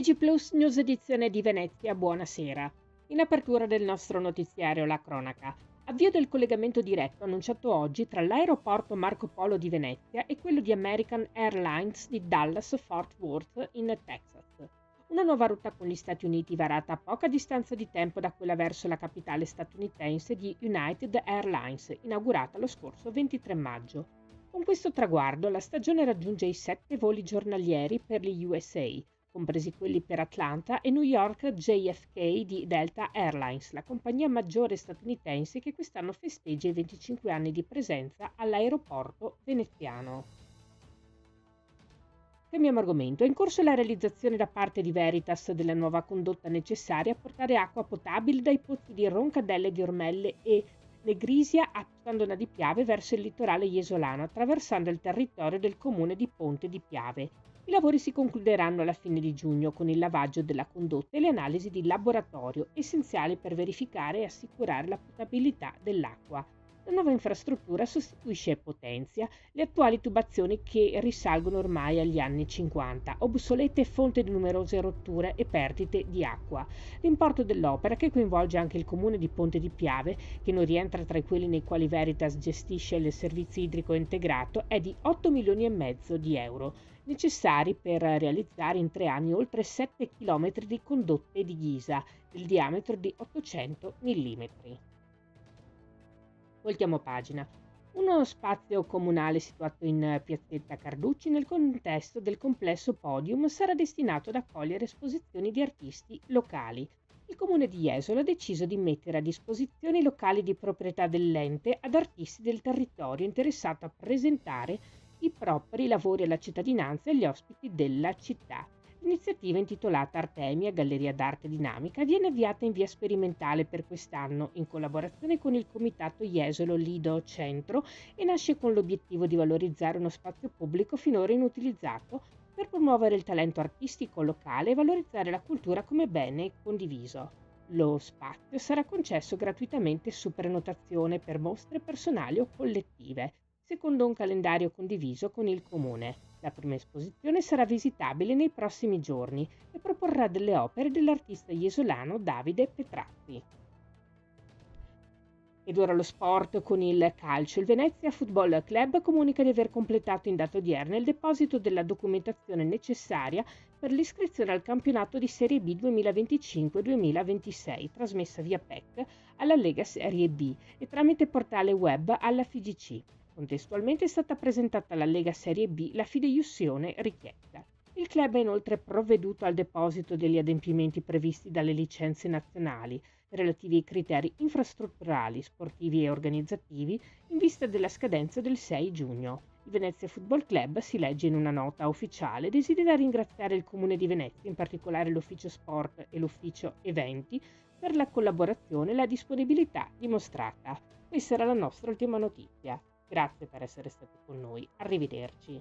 TG Plus News edizione di Venezia, buonasera. In apertura del nostro notiziario la cronaca. Avvio del collegamento diretto annunciato oggi tra l'aeroporto Marco Polo di Venezia e quello di American Airlines di Dallas-Fort Worth in Texas. Una nuova rotta con gli Stati Uniti varata a poca distanza di tempo da quella verso la capitale statunitense di United Airlines, inaugurata lo scorso 23 maggio. Con questo traguardo la stagione raggiunge i 7 voli giornalieri per gli USA, compresi quelli per Atlanta e New York JFK di Delta Airlines, la compagnia maggiore statunitense che quest'anno festeggia i 25 anni di presenza all'aeroporto veneziano. Cambiamo argomento. È in corso la realizzazione da parte di Veritas della nuova condotta necessaria a portare acqua potabile dai pozzi di Roncadelle di Ormelle e Negrisia a Tondona di Piave verso il litorale iesolano, attraversando il territorio del comune di Ponte di Piave. I lavori si concluderanno alla fine di giugno con il lavaggio della condotta e le analisi di laboratorio, essenziali per verificare e assicurare la potabilità dell'acqua. La nuova infrastruttura sostituisce e potenzia le attuali tubazioni che risalgono ormai agli anni 50, obsolete e fonte di numerose rotture e perdite di acqua. L'importo dell'opera, che coinvolge anche il comune di Ponte di Piave, che non rientra tra quelli nei quali Veritas gestisce il servizio idrico integrato, è di 8 milioni e mezzo di euro, necessari per realizzare in 3 anni oltre 7 km di condotte di ghisa del diametro di 800 mm. Voltiamo pagina. Uno spazio comunale situato in piazzetta Carducci nel contesto del complesso Podium sarà destinato ad accogliere esposizioni di artisti locali. Il comune di Jesolo ha deciso di mettere a disposizione i locali di proprietà dell'ente ad artisti del territorio interessato a presentare i propri lavori alla cittadinanza e agli ospiti della città. L'iniziativa, intitolata Artemia Galleria d'Arte Dinamica, viene avviata in via sperimentale per quest'anno in collaborazione con il comitato Jesolo Lido Centro e nasce con l'obiettivo di valorizzare uno spazio pubblico finora inutilizzato per promuovere il talento artistico locale e valorizzare la cultura come bene condiviso. Lo spazio sarà concesso gratuitamente su prenotazione per mostre personali o collettive, secondo un calendario condiviso con il comune. La prima esposizione sarà visitabile nei prossimi giorni e proporrà delle opere dell'artista iesolano Davide Petrazzi. Ed ora lo sport con il calcio. Il Venezia Football Club comunica di aver completato in data odierna il deposito della documentazione necessaria per l'iscrizione al campionato di Serie B 2025-2026, trasmessa via PEC alla Lega Serie B e tramite portale web alla FIGC. Contestualmente è stata presentata alla Lega Serie B la fideiussione richiesta. Il club ha inoltre provveduto al deposito degli adempimenti previsti dalle licenze nazionali relativi ai criteri infrastrutturali, sportivi e organizzativi in vista della scadenza del 6 giugno. Il Venezia Football Club, si legge in una nota ufficiale, desidera ringraziare il Comune di Venezia, in particolare l'Ufficio Sport e l'Ufficio Eventi, per la collaborazione e la disponibilità dimostrata. Questa era la nostra ultima notizia. Grazie per essere stati con noi. Arrivederci.